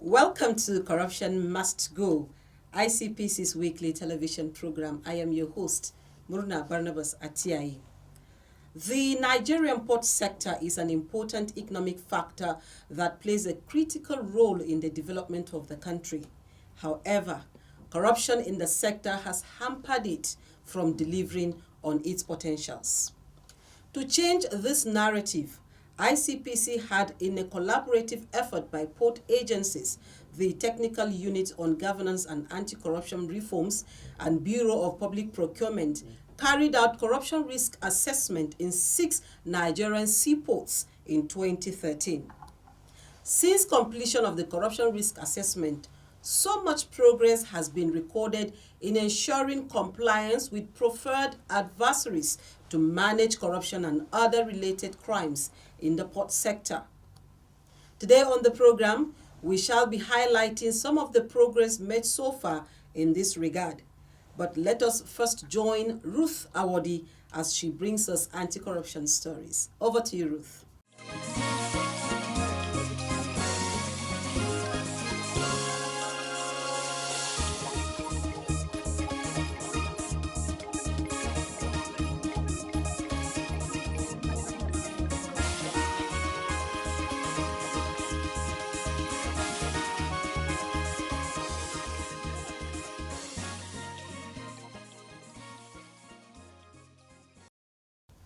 Welcome to Corruption Must Go, ICPC's weekly television program. I am your host, Murna Barnabas Atiai. The Nigerian port sector is an important economic factor that plays a critical role in the development of the country. However, corruption in the sector has hampered it from delivering on its potentials. To change this narrative, ICPC had, in a collaborative effort by port agencies, the Technical Unit on Governance and Anti-Corruption Reforms and Bureau of Public Procurement, carried out corruption risk assessment in 6 Nigerian seaports in 2013. Since completion of the corruption risk assessment, so much progress has been recorded in ensuring compliance with preferred adversaries to manage corruption and other related crimes in the port sector. Today on the program, we shall be highlighting some of the progress made so far in this regard. But let us first join Ruth Awodi as she brings us anti-corruption stories. Over to you, Ruth.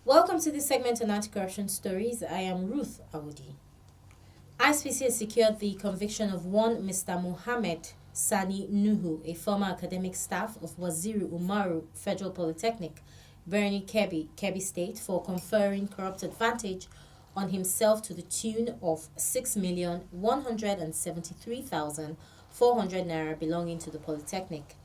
Welcome to this segment on anti-corruption stories. I am Ruth Awodi. ICPC has secured the conviction of one Mr. Mohammed Sani Nuhu, a former academic staff of Waziri Umaru Federal Polytechnic, Birni Kebbi, Kebbi State, for conferring corrupt advantage on himself to the tune of 6,173,400 naira belonging to the Polytechnic.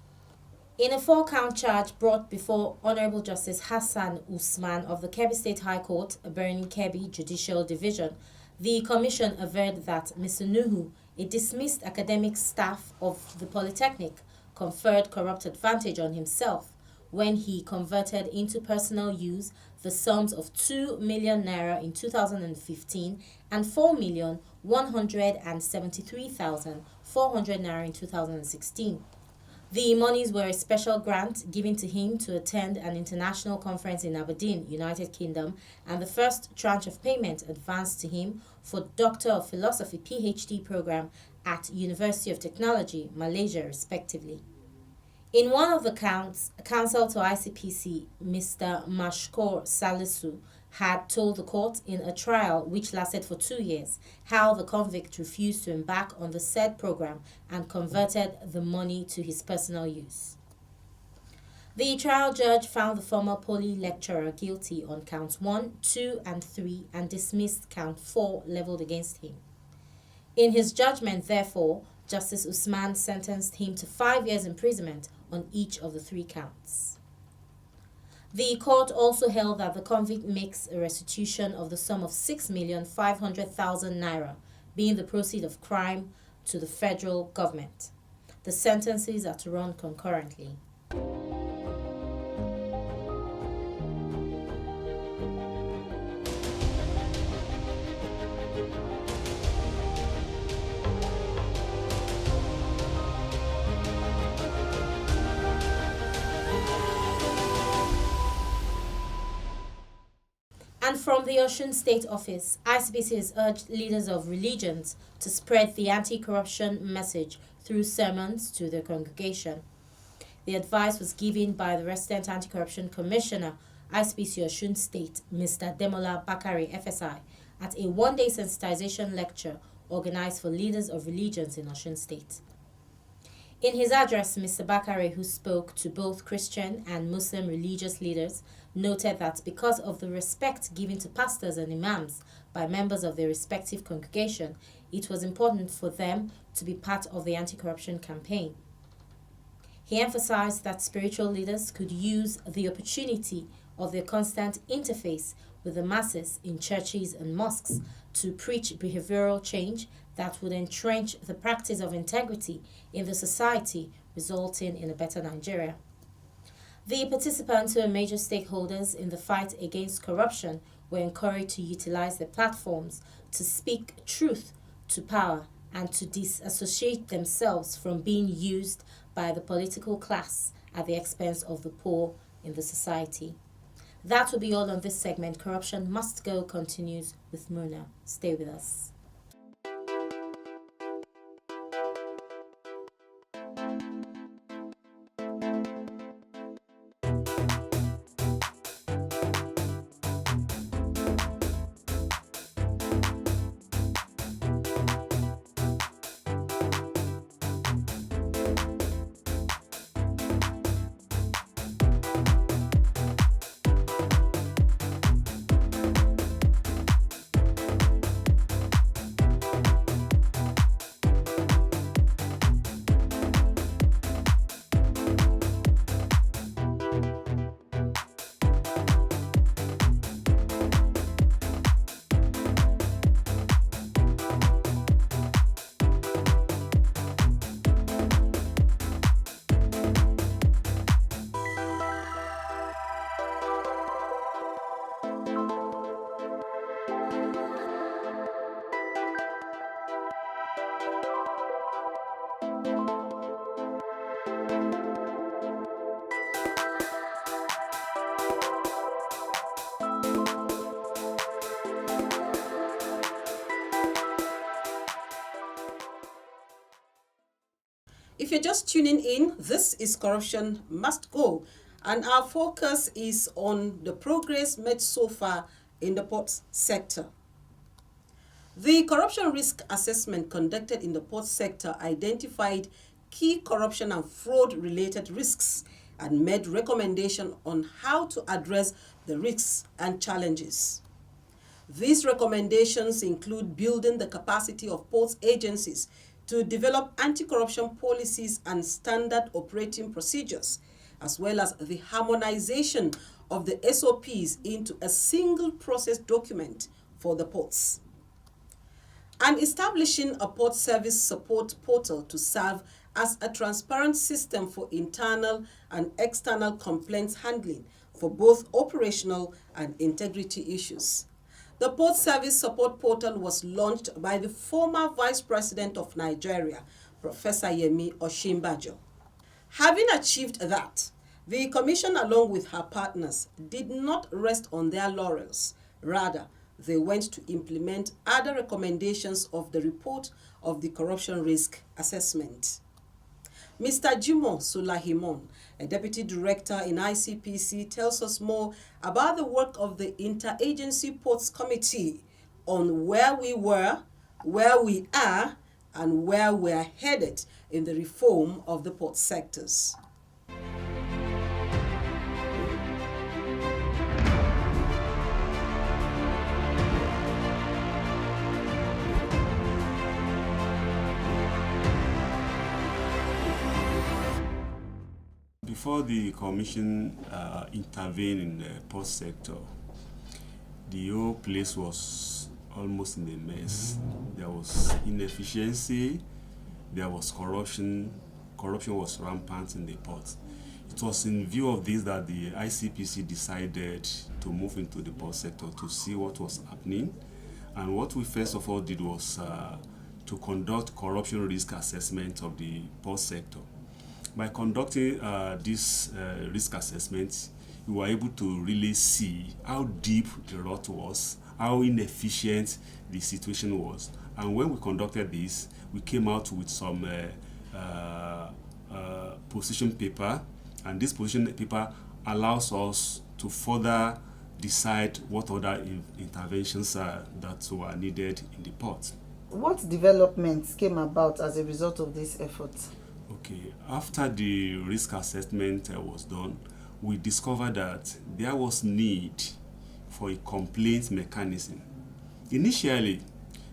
In a 4-count charge brought before Honorable Justice Hassan Usman of the Kebbi State High Court, Birni Kebbi Judicial Division, the Commission averred that Mr. Nuhu, a dismissed academic staff of the Polytechnic, conferred corrupt advantage on himself when he converted into personal use the sums of 2 million naira in 2015 and 4,173,400 naira in 2016. The monies were a special grant given to him to attend an international conference in Aberdeen, United Kingdom, and the first tranche of payment advanced to him for Doctor of Philosophy PhD program at University of Technology, Malaysia, respectively. In one of the counts, counsel to ICPC, Mr. Mashkour Salisu, had told the court in a trial which lasted for 2 years how the convict refused to embark on the said program and converted the money to his personal use. The trial judge found the former poly lecturer guilty on counts 1, 2, and 3 and dismissed count 4 leveled against him. In his judgment, therefore, Justice Usman sentenced him to 5 years imprisonment on each of the 3 counts. The court also held that the convict makes a restitution of the sum of 6,500,000 naira, being the proceeds of crime, to the federal government. The sentences are to run concurrently. And from the Osun State Office, ICPC has urged leaders of religions to spread the anti-corruption message through sermons to their congregation. The advice was given by the resident anti-corruption commissioner, ICPC Osun State, Mr. Demola Bakari, FSI, at a 1-day sensitization lecture organized for leaders of religions in Osun State. In his address, Mr. Bakare, who spoke to both Christian and Muslim religious leaders, noted that because of the respect given to pastors and imams by members of their respective congregation, it was important for them to be part of the anti-corruption campaign. He emphasized that spiritual leaders could use the opportunity of their constant interface with the masses in churches and mosques to preach behavioral change that would entrench the practice of integrity in the society, resulting in a better Nigeria. The participants, who are major stakeholders in the fight against corruption, were encouraged to utilize their platforms to speak truth to power and to disassociate themselves from being used by the political class at the expense of the poor in the society. That will be all on this segment. Corruption Must Go continues with Muna. Stay with us. If you're just tuning in, this is Corruption Must Go, and our focus is on the progress made so far in the ports sector. The corruption risk assessment conducted in the port sector identified key corruption and fraud-related risks and made recommendations on how to address the risks and challenges. These recommendations include building the capacity of ports agencies to develop anti-corruption policies and standard operating procedures, as well as the harmonization of the SOPs into a single process document for the ports, and establishing a port service support portal to serve as a transparent system for internal and external complaints handling for both operational and integrity issues. The Port Service Support Portal was launched by the former Vice President of Nigeria, Professor Yemi Osinbajo. Having achieved that, the Commission, along with her partners, did not rest on their laurels. Rather, they went to implement other recommendations of the report of the Corruption Risk Assessment. Mr. Jimo Sulahimon, a Deputy Director in ICPC, tells us more about the work of the Interagency Ports Committee on where we were, where we are, and where we are headed in the reform of the port sectors. Before the Commission intervened in the port sector, the whole place was almost in a mess. There was inefficiency, there was corruption. Corruption was rampant in the port. It was in view of this that the ICPC decided to move into the port sector to see what was happening. And what we first of all did was to conduct corruption risk assessment of the port sector. By conducting this risk assessment, we were able to really see how deep the rot was, how inefficient the situation was. And when we conducted this, we came out with some position paper, and this position paper allows us to further decide what other interventions that were needed in the port. What developments came about as a result of this effort? Okay, after the risk assessment was done, we discovered that there was need for a complaint mechanism. Initially,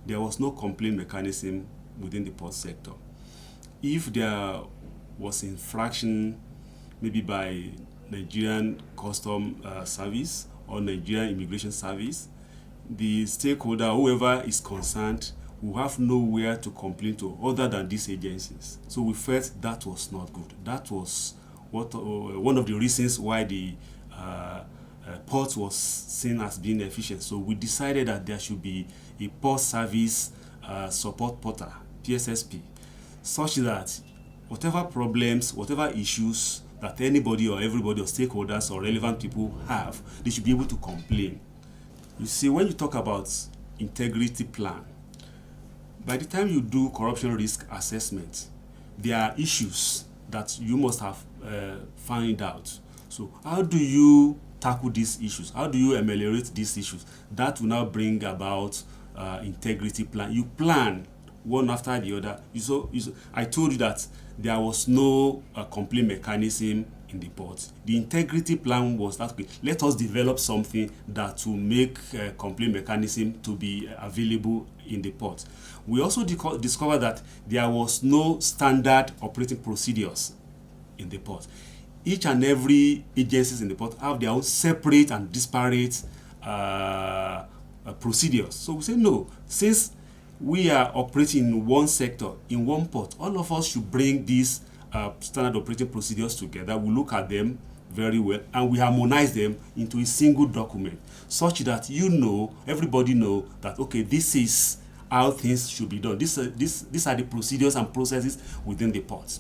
there was no complaint mechanism within the port sector. If there was infraction, maybe by Nigerian Custom Service or Nigerian Immigration Service, the stakeholder, whoever is concerned, will have nowhere to complain to other than these agencies. So we felt that was not good. That was one of the reasons why the port was seen as being efficient. So we decided that there should be a port service support portal PSSP, such that whatever problems, whatever issues that anybody or everybody or stakeholders or relevant people have, they should be able to complain. You see, when you talk about integrity plan, by the time you do corruption risk assessment, there are issues that you must have found out. So how do you tackle these issues? How do you ameliorate these issues? That will now bring about integrity plan. You plan one after the other. I told you that there was no complaint mechanism in the port. The integrity plan was that, okay, let us develop something that will make complaint mechanism to be available in the port. We also discovered that there was no standard operating procedures in the port. Each and every agencies in the port have their own separate and disparate procedures. So we say, no, since we are operating in one sector, in one port, all of us should bring these standard operating procedures together. We look at them very well and we harmonize them into a single document, such that everybody know that, okay, this is how things should be done. These are the procedures and processes within the port.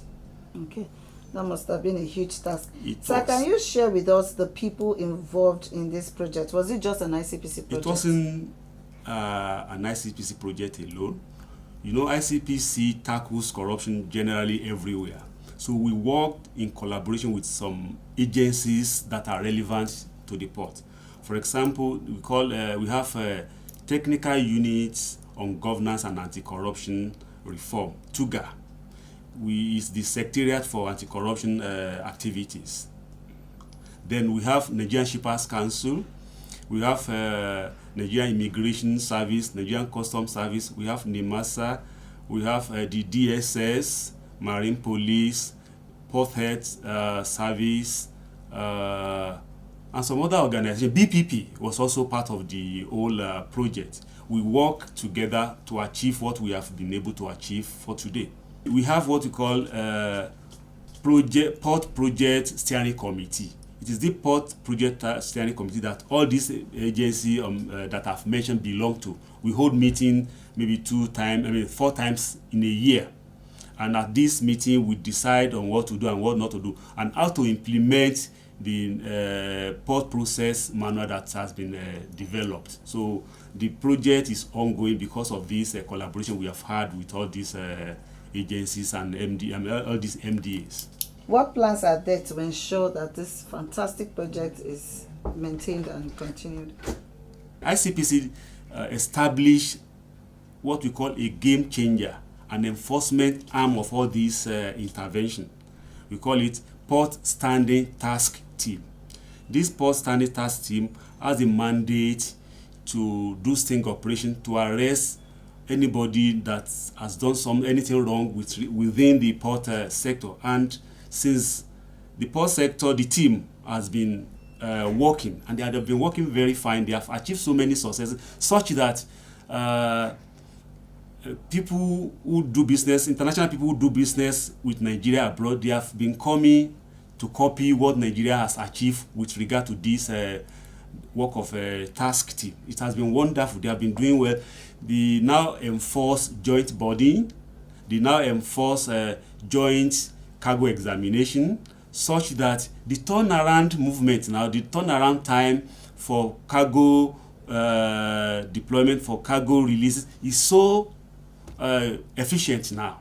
Okay. That must have been a huge task. So can you share with us the people involved in this project? Was it just an ICPC project? It wasn't an ICPC project alone. ICPC tackles corruption generally everywhere. So we worked in collaboration with some agencies that are relevant to the port. For example, we have technical units on governance and anti-corruption reform, TUGA. Is the Secretariat for Anti-Corruption Activities. Then we have Nigerian Shippers Council, we have Nigerian Immigration Service, Nigerian Customs Service, we have NIMASA, we have the DSS, Marine Police, Port Health Service, and some other organizations. BPP was also part of the whole project. We work together to achieve what we have been able to achieve for today. We have what we call Port Project Steering Committee. It is the Port Project Steering Committee that all these agencies that I've mentioned belong to. We hold meeting maybe 4 times in a year. And at this meeting, we decide on what to do and what not to do, and how to implement the port process manual that has been developed. So the project is ongoing because of this collaboration we have had with all these agencies and all these MDAs. What plans are there to ensure that this fantastic project is maintained and continued? ICPC established what we call a game changer, an enforcement arm of all these intervention. We call it Port Standing Task Team. This Port Standing Task Team has a mandate to do sting operation to arrest anybody that has done anything wrong within the port sector. And since the port sector, the team has been working, and they have been working very fine. They have achieved so many successes, such that people who do business, international people who do business with Nigeria abroad, they have been coming to copy what Nigeria has achieved with regard to this work of a task team. It has been wonderful. They have been doing well. They now enforce joint boarding. They now enforce joint cargo examination, such that the turnaround movement now, the turnaround time for cargo deployment, for cargo releases is so efficient now.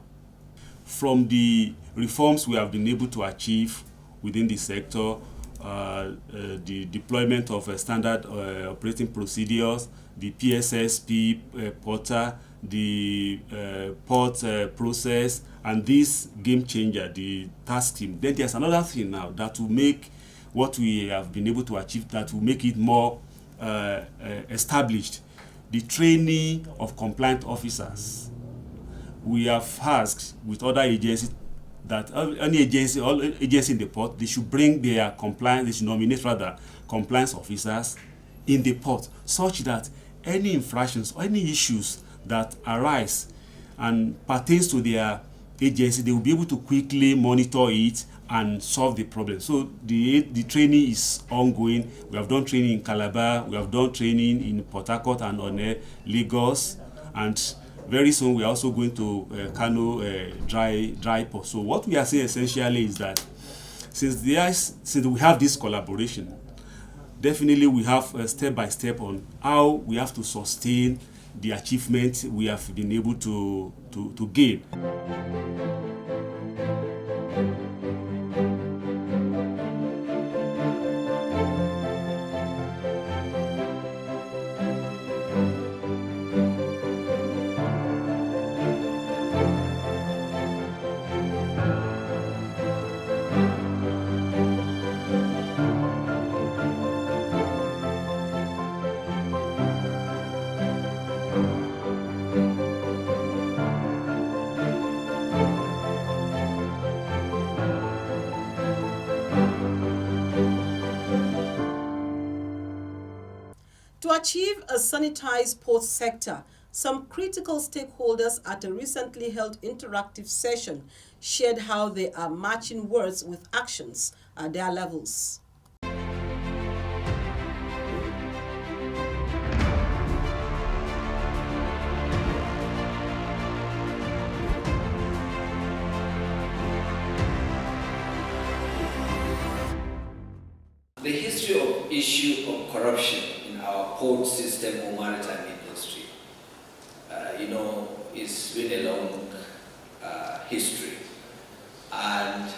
From the reforms we have been able to achieve within the sector, the deployment of standard operating procedures, the PSSP portal, the port process, and this game changer, the task team. Then there's another thing now that will make what we have been able to achieve, that will make it more established. The training of compliant officers. We have asked with other agencies that any agency, all agencies in the port, they should bring their compliance, they should nominate rather compliance officers in the port, such that any infractions or any issues that arise and pertains to their agency, they will be able to quickly monitor it and solve the problem. So the training is ongoing. We have done training in Calabar, we have done training in Port Harcourt and on Lagos, and Very soon, we are also going to Kano dry port. So what we are saying essentially is that since we have this collaboration, definitely we have a step by step on how we have to sustain the achievement we have been able to gain. To achieve a sanitized port sector, some critical stakeholders at a recently held interactive session shared how they are matching words with actions at their levels. The history of issue of corruption in our port system or maritime industry, it's been a long history. And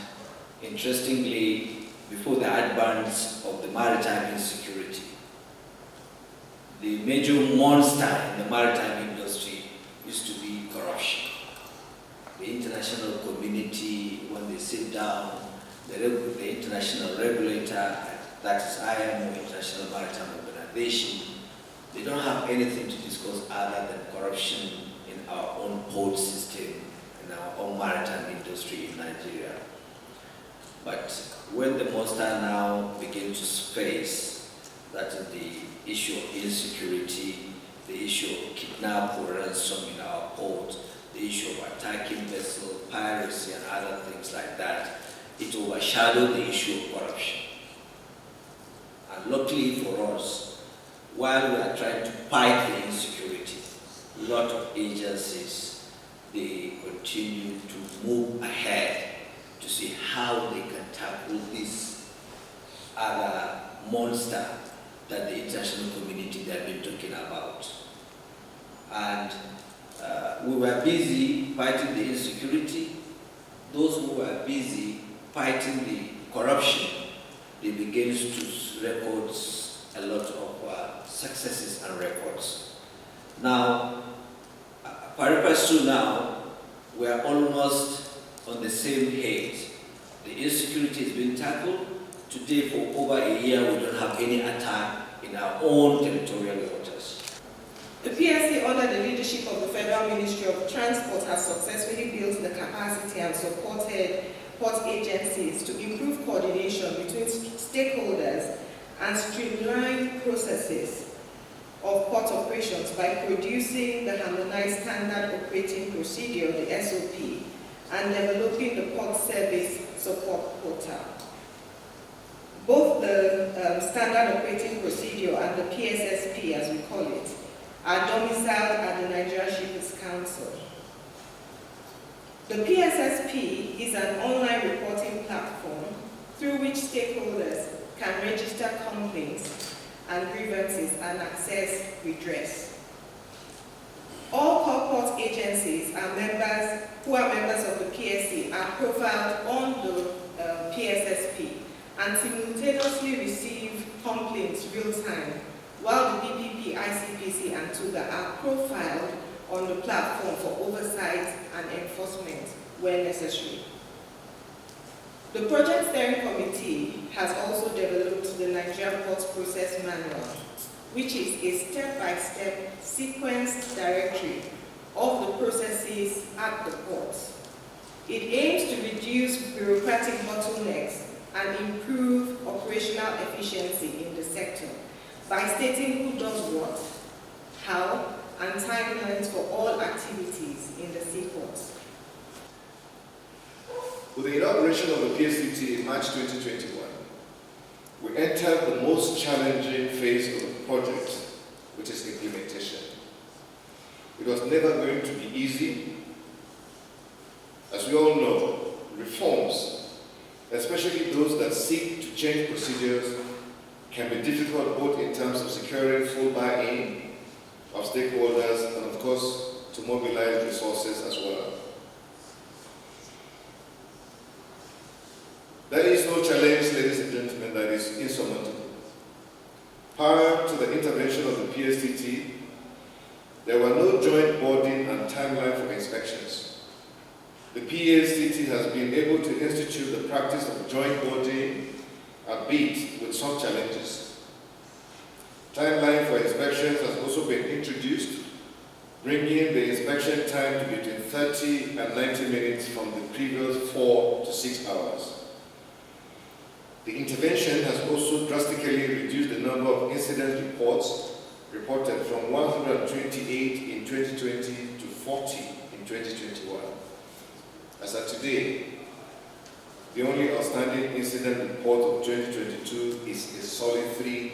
interestingly, before the advance of the maritime insecurity, the major monster in the maritime industry used to be corruption. The international community, when they sit down, the international regulator, that is IMO, International Maritime Organization, they don't have anything to discuss other than corruption in our own port system, in our own maritime industry in Nigeria. But when the monster now begins to face, that is the issue of insecurity, the issue of kidnap or ransom in our port, the issue of attacking vessels, piracy and other things like that, it overshadowed the issue of corruption. And luckily for us, while we are trying to fight the insecurity, a lot of agencies, they continue to move ahead to see how they can tackle this other monster that the international community they have been talking about. And we were busy fighting the insecurity. Those who were busy fighting the corruption, they began to record a lot of successes and records. Now, pari-passu now, we are almost on the same page. The insecurity has been tackled. Today, for over a year, we don't have any attack in our own territorial waters. The PSA, under the leadership of the Federal Ministry of Transport, has successfully built the capacity and supported port agencies to improve coordination between stakeholders and streamline processes of port operations by producing the Harmonized Standard Operating Procedure, the SOP, and developing the Port Service Support Portal. Both the Standard Operating Procedure and the PSSP, as we call it, are domiciled at the Nigerian Shippers Council. The PSSP is an online reporting platform through which stakeholders can register complaints and grievances and access redress. All port agencies who are members of the PSC are profiled on the PSSP and simultaneously receive complaints real-time, while the BPP, ICPC, and TUGA are profiled on the platform for oversight and enforcement where necessary. The Project Steering Committee has also developed the Nigerian Port Process Manual, which is a step-by-step sequenced directory of the processes at the ports. It aims to reduce bureaucratic bottlenecks and improve operational efficiency in the sector by stating who does what, how, and timelines for all activities in the seaports. With the inauguration of the PSCT in March 2021, we entered the most challenging phase of the project, which is implementation. It was never going to be easy. As we all know, reforms, especially those that seek to change procedures, can be difficult both in terms of securing full buy-in of stakeholders and, of course, to mobilize resources as well. There is no challenge, ladies and gentlemen, that is insurmountable. Prior to the intervention of the PSTT, there were no joint boarding and timeline for inspections. The PSTT has been able to institute the practice of joint boarding, albeit with some challenges. Timeline for inspections has also been introduced, bringing the inspection time to between 30 and 90 minutes from the previous 4 to 6 hours. The intervention has also drastically reduced the number of incident reports reported from 128 in 2020 to 40 in 2021. As of today, the only outstanding incident report of 2022 is a solid 3.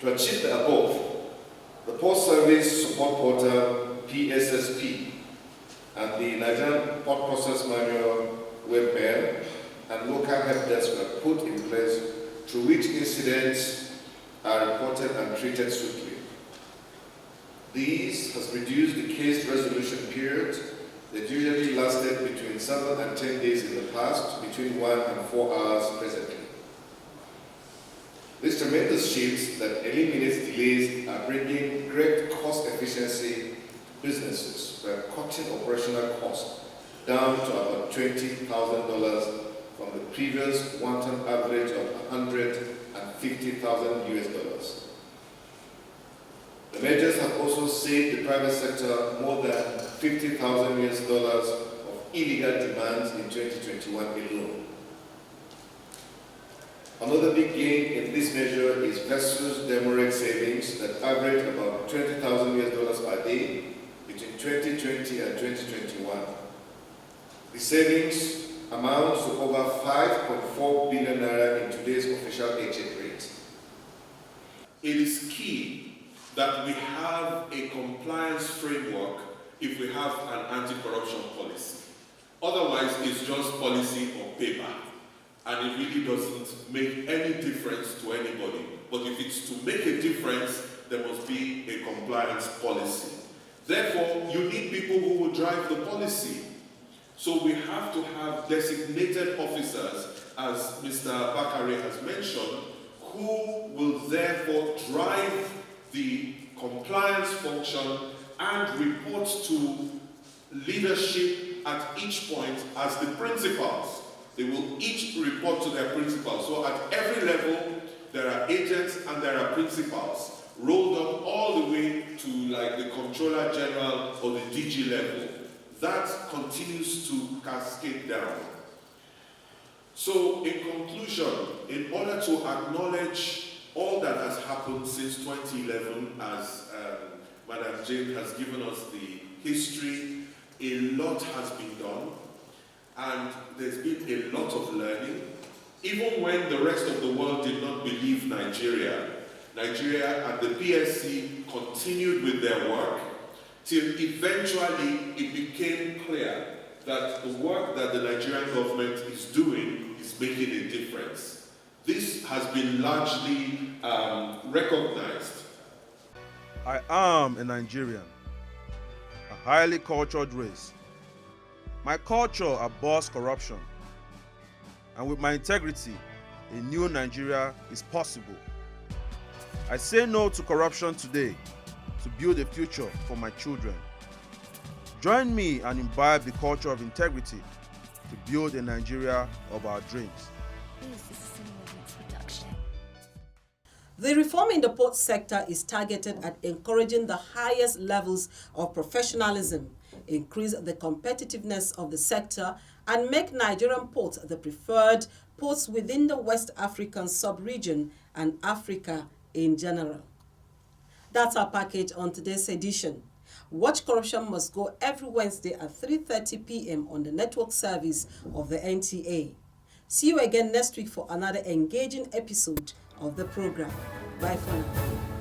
To achieve the above, the Port Service Support Portal, PSSP, and the Nigerian Port Process Manual, webmail, and local help desks were put in place through which incidents are reported and treated swiftly. This has reduced the case resolution period that usually lasted between 7 and 10 days in the past, between 1 and 4 hours presently. This tremendous shift that eliminates delays are bringing great cost efficiency to businesses by cutting operational costs down to about $20,000 from the previous one-time average of $150,000 US. The measures have also saved the private sector more than $50,000 US of illegal demands in 2021 alone. Another big gain in this measure is vessels demurrage savings that average about $20,000 US per day between 2020 and 2021. The savings amounts to over 5.4 billion naira in today's official exchange rate. It is key that we have a compliance framework if we have an anti-corruption policy. Otherwise, it's just policy on paper, and it really doesn't make any difference to anybody. But if it's to make a difference, there must be a compliance policy. Therefore, you need people who will drive the policy. So we have to have designated officers, as Mr. Bakare has mentioned, who will therefore drive the compliance function and report to leadership at each point as the principals. They will each report to their principals. So at every level, there are agents and there are principals, rolled up all the way to like the Controller General or the DG level. That continues to cascade down. So in conclusion, in order to acknowledge all that has happened since 2011, as Madam Jane has given us the history, a lot has been done, and there's been a lot of learning. Even when the rest of the world did not believe Nigeria and the PSC continued with their work, till eventually it became clear that the work that the Nigerian government is doing is making a difference. This has been largely recognized. I am a Nigerian, a highly cultured race. My culture abhors corruption, and with my integrity, a new Nigeria is possible. I say no to corruption today to build a future for my children. Join me and imbibe the culture of integrity to build a Nigeria of our dreams. The reform in the port sector is targeted at encouraging the highest levels of professionalism, increase the competitiveness of the sector, and make Nigerian ports the preferred ports within the West African sub-region and Africa in general. That's our package on today's edition. Watch Corruption Must Go every Wednesday at 3:30 p.m. on the network service of the NTA. See you again next week for another engaging episode of the program. Bye for now.